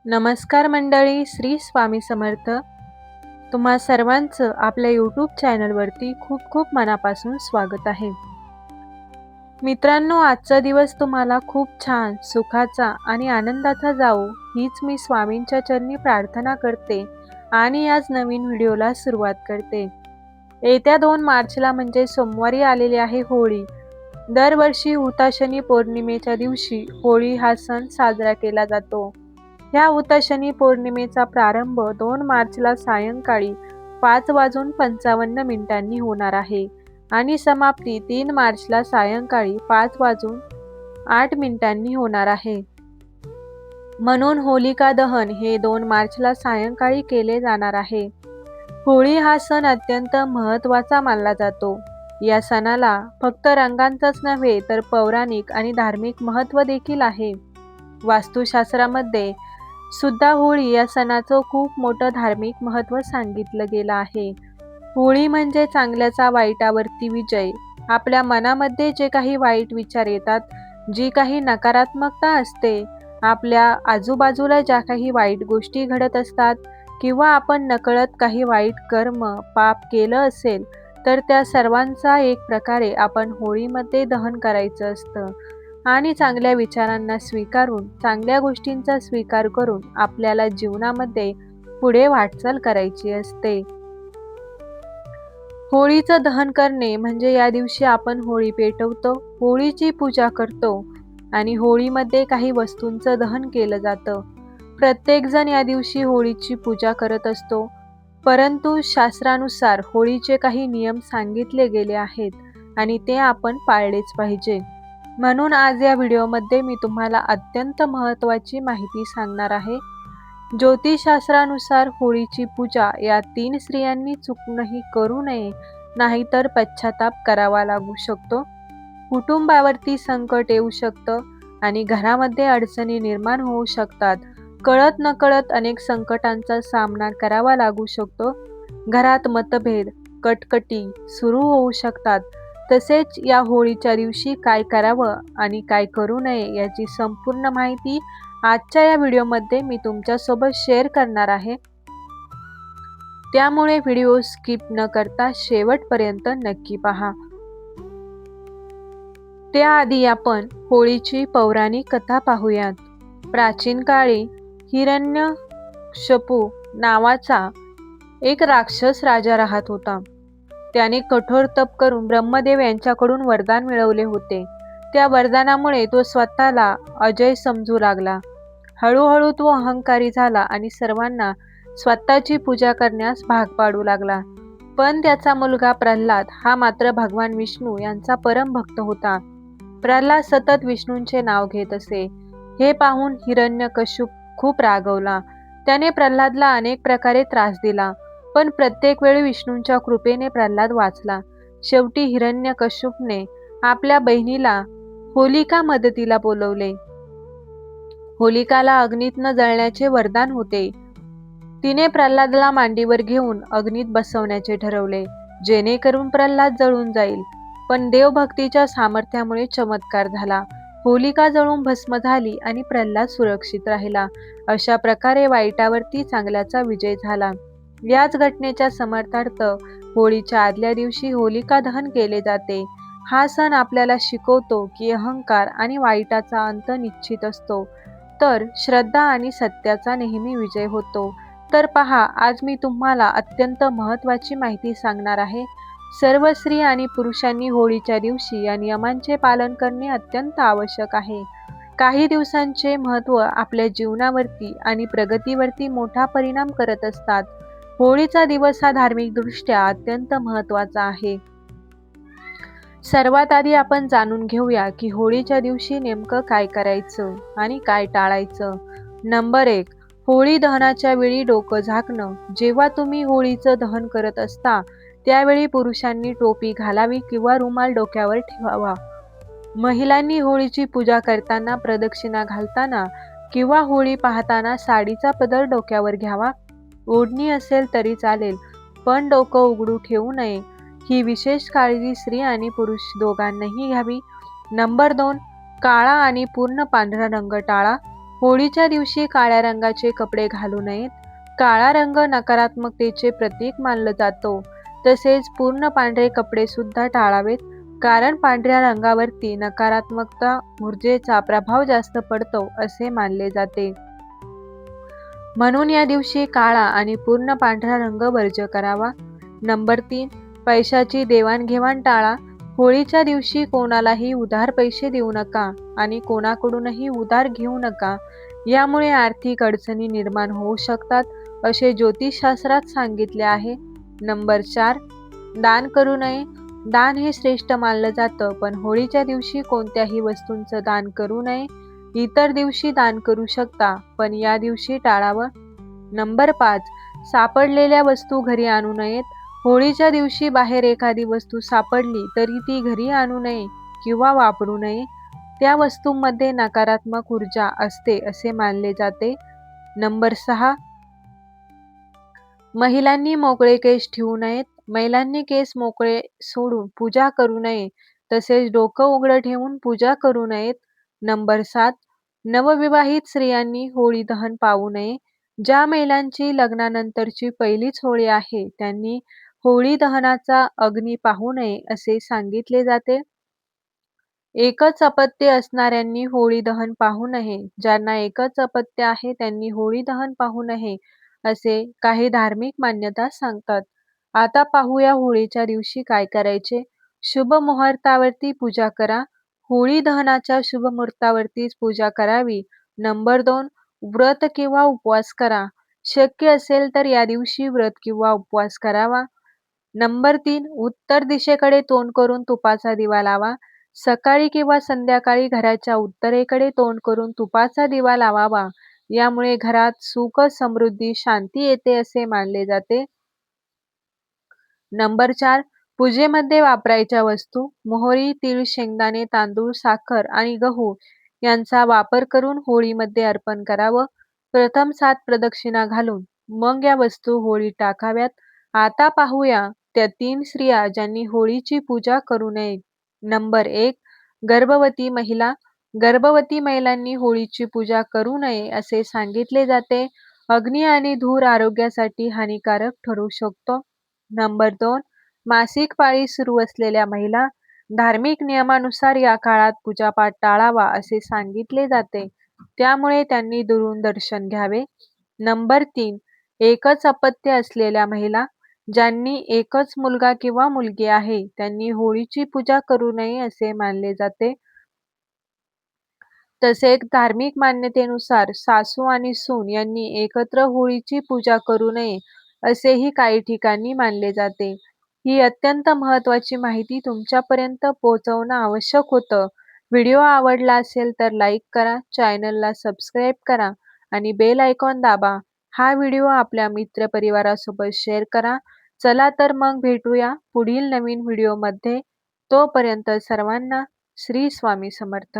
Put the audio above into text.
नमस्कार मंडळी, श्री स्वामी समर्थ. तुम्हा सर्वांचं आपल्या यूट्यूब चॅनलवरती खूप खूप मनापासून स्वागत आहे. मित्रांनो, आजचा दिवस तुम्हाला खूप छान, सुखाचा आणि आनंदाचा जावो हीच मी स्वामींच्या चरणी प्रार्थना करते आणि आज नवीन व्हिडिओला सुरुवात करते. येत्या 2 मार्चला म्हणजे सोमवारी आलेली आहे होळी. दरवर्षी हुताशनी पौर्णिमेच्या दिवशी होळी हा सण साजरा केला जातो. ह्या हुताशनी पौर्णिमेचा प्रारंभ 2 मार्चला सायंकाळी 5:55 होणार आहे आणि समाप्ती 3 मार्चला सायंकाळी 5:08 होणार आहे. म्हणून होलिका दहन हे 2 मार्चला सायंकाळी केले जाणार आहे. होळी हा सण अत्यंत महत्त्वाचा मानला जातो. या सणाला फक्त रंगांचंच नव्हे तर पौराणिक आणि धार्मिक महत्त्व देखील आहे. वास्तुशास्त्रामध्ये सुद्धा होळी या सणाचं खूप मोठं धार्मिक महत्त्व सांगितलं गेलं आहे. होळी म्हणजे चांगल्याचा वाईटावरती विजय. आपल्या मनामध्ये जे काही वाईट विचार येतात, जी काही नकारात्मकता असते, आपल्या आजूबाजूला ज्या काही वाईट गोष्टी घडत असतात किंवा आपण नकळत काही वाईट कर्म, पाप केलं असेल, तर त्या सर्वांचा एक प्रकारे आपण होळीमध्ये दहन करायचं असतं आणि चांगल्या विचारांना स्वीकारून, चांगल्या गोष्टींचा स्वीकार करून आपल्याला जीवनामध्ये पुढे वाटचाल करायची असते. होळीचं दहन करणे म्हणजे या दिवशी आपण होळी पेटवतो, होळीची पूजा करतो आणि होळीमध्ये काही वस्तूंचं दहन केलं जातं. प्रत्येकजण या दिवशी होळीची पूजा करत असतो, परंतु शास्त्रानुसार होळीचे काही नियम सांगितले गेले आहेत आणि ते आपण पाळलेच पाहिजे. म्हणून आज या व्हिडिओमध्ये मी तुम्हाला अत्यंत महत्त्वाची माहिती सांगणार आहे. ज्योतिषशास्त्रानुसार होळीची पूजा या 3 स्त्रियांनी चुकूनही करू नये, नाहीतर पश्चाताप करावा लागू शकतो. कुटुंबावरती संकट येऊ शकतं आणि घरामध्ये अडचणी निर्माण होऊ शकतात. कळत नकळत अनेक संकटांचा सामना करावा लागू शकतो. घरात मतभेद, कटकटी सुरू होऊ शकतात. तसेच या होळीच्या दिवशी काय करावं आणि काय करू नये याची संपूर्ण माहिती आजच्या या व्हिडिओमध्ये मी तुमच्यासोबत शेअर करणार आहे. त्यामुळे व्हिडिओ स्किप न करता शेवटपर्यंत नक्की पहा. त्याआधी आपण होळीची पौराणिक कथा पाहूयात. प्राचीन काळी हिरण्यकशिपू नावाचा एक राक्षस राजा राहत होता. त्याने कठोर तप करून ब्रह्मदेव यांच्याकडून वरदान मिळवले होते. त्या वरदानामुळे तो स्वतःला अजय समजू लागला. हळूहळू तो अहंकारी झाला आणि सर्वांना स्वतःची पूजा करण्यास भाग पाडू लागला. पण त्याचा मुलगा प्रल्हाद हा मात्र भगवान विष्णू यांचा परम भक्त होता. प्रल्हाद सतत विष्णूंचे नाव घेत असे. हे पाहून हिरण्यकशिपू खूप रागवला. त्याने प्रल्हादला अनेक प्रकारे त्रास दिला, पण प्रत्येक वेळी विष्णूंच्या कृपेने प्रल्हाद वाचला. शेवटी हिरण्यकशिपूने आपल्या बहिणीला होलिका मदतीला बोलवले. होलिकाला अग्नीत न जळण्याचे वरदान होते. तिने प्रल्हादला मांडीवर घेऊन अग्नीत बसवण्याचे ठरवले, जेणेकरून प्रल्हाद जळून जाईल. पण देवभक्तीच्या सामर्थ्यामुळे चमत्कार झाला. होलिका जळून भस्म झाली आणि प्रल्हाद सुरक्षित राहिला. अशा प्रकारे वाईटावरती चांगल्याचा विजय झाला. याच घटनेच्या समर्थार्थ होळीच्या आदल्या दिवशी होलिका दहन केले जाते. हा सण आपल्याला शिकवतो की अहंकार आणि वाईटाचा अंत निश्चित असतो, तर श्रद्धा आणि सत्याचा नेहमी विजय होतो. तर पहा, आज मी तुम्हाला अत्यंत महत्त्वाची माहिती सांगणार आहे. सर्व स्त्री आणि पुरुषांनी होळीच्या दिवशी या नियमांचे पालन करणे अत्यंत आवश्यक आहे. काही दिवसांचे महत्त्व आपल्या जीवनावरती आणि प्रगतीवरती मोठा परिणाम करत असतात. होळीचा दिवस हा धार्मिकदृष्ट्या अत्यंत महत्त्वाचा आहे. सर्वात आधी आपण जाणून घेऊया की होळीच्या दिवशी नेमकं काय करायचं आणि काय टाळायचं. नंबर 1. होळी दहनाच्या वेळी डोकं झाकणं. जेव्हा तुम्ही होळीचं दहन करत असता त्यावेळी पुरुषांनी टोपी घालावी किंवा रुमाल डोक्यावर ठेवावा. महिलांनी होळीची पूजा करताना, प्रदक्षिणा घालताना किंवा होळी पाहताना साडीचा पदर डोक्यावर घ्यावा. ओढणी असेल तरी चालेल, पण डोकं उघडू ठेवू नये. ही विशेष काळजी स्त्री आणि पुरुष दोघांनाही घ्यावी. नंबर 2. काळा आणि पूर्ण पांढरा रंग टाळा. होळीच्या दिवशी काळ्या रंगाचे कपडे घालू नयेत. काळा रंग नकारात्मकतेचे प्रतीक मानला जातो. तसेच पूर्ण पांढरे कपडे सुद्धा टाळावेत, कारण पांढऱ्या रंगावरती नकारात्मकता ऊर्जेचा प्रभाव जास्त पडतो असे मानले जाते. म्हणून या दिवशी काळा आणि पूर्ण पांढरा रंग वर्ज्य करावा. नंबर 3. पैशाची देवाणघेवाण टाळा. होळीच्या दिवशी कोणालाही उधार पैसे देऊ नका आणि कोणाकडूनही उधार घेऊ नका. यामुळे आर्थिक अडचणी निर्माण होऊ शकतात असे ज्योतिषशास्त्रात सांगितले आहे. नंबर 4. दान करू नये. दान हे श्रेष्ठ मानलं जातं, पण होळीच्या दिवशी कोणत्याही वस्तूंचं दान करू नये. इतर दिवशी दान करू शकता, पण या दिवशी टाळावं. नंबर 5. सापडलेल्या वस्तू घरी आणू नयेत. होळीच्या दिवशी बाहेर एखादी वस्तू सापडली तरी ती घरी आणू नये किंवा वापरू नये. त्या वस्तूंमध्ये नकारात्मक ऊर्जा असते असे मानले जाते. नंबर 6. महिलांनी मोकळे केस ठेवू नयेत. महिलांनी केस मोकळे सोडून पूजा करू नये. तसेच डोकं उघडं ठेवून पूजा करू नयेत. नंबर 7. नवविवाहित स्त्रियांनी होळी दहन पाहू नये. ज्या महिलांची लग्नानंतरची पहिलीच होळी आहे त्यांनी होळी दहनाचा अग्नी पाहू नये असे सांगितले जाते. एकच अपत्य असणाऱ्यांनी होळी दहन पाहू नये. ज्यांना एकच अपत्य आहे त्यांनी होळी दहन पाहू नये असे काही धार्मिक मान्यता सांगतात. आता पाहूया होळीच्या दिवशी काय करायचे. शुभ मुहूर्तावरती पूजा करा. होळी दहनाच्या शुभ मुहूर्तावरतीच पूजा करावी. नंबर 2. व्रत किंवा उपवास करा. शक्य असेल तर या दिवशी व्रत किंवा उपवास करावा. नंबर 3. उत्तर दिशेकडे तोंड करून तुपाचा दिवा लावा. सकाळी किंवा संध्याकाळी घराच्या उत्तरेकडे तोंड करून तुपाचा दिवा लावावा. यामुळे घरात सुख, समृद्धी, शांती येते असे मानले जाते. नंबर 4. पूजेमध्ये वापरायच्या वस्तू. मोहरी, तीळ, शेंगदाणे, तांदूळ, साखर आणि गहू यांचा वापर करून होळीमध्ये अर्पण करावं. प्रथम 7 प्रदक्षिणा घालून मग या वस्तू होळीत टाकाव्यात. आता पाहूया त्या 3 स्त्रिया ज्यांनी होळीची पूजा करू नये. नंबर 1. गर्भवती महिला. गर्भवती महिलांनी होळीची पूजा करू नये असे सांगितले जाते. अग्नी आणि धूर आरोग्यासाठी हानिकारक ठरू शकतो. नंबर 2. मासिक पाळी सुरू असलेल्या महिला. धार्मिक नियमानुसार या काळात पूजापाठ टाळावा असे सांगितले जाते. त्यामुळे त्यांनी दुरून दर्शन घ्यावे. नंबर 3. एकच अपत्य असलेल्या महिला. ज्यांनी एकच मुलगा किंवा मुलगी आहे त्यांनी होळीची पूजा करू नये असे मानले जाते. तसेच धार्मिक मान्यतेनुसार सासू आणि सून यांनी एकत्र होळीची पूजा करू नये असेही काही ठिकाणी मानले जाते. ही अत्यंत महत्त्वाची माहिती तुमच्यापर्यंत पोहोचवणं आवश्यक होतं. व्हिडिओ आवडला असेल तर लाईक करा, चॅनलला सबस्क्राईब करा आणि बेल आयकॉन दाबा. हा व्हिडिओ आपल्या मित्रपरिवारासोबत शेअर करा. चला तर मग भेटूया पुढील नवीन व्हिडिओमध्ये. तोपर्यंत सर्वांना श्री स्वामी समर्थ.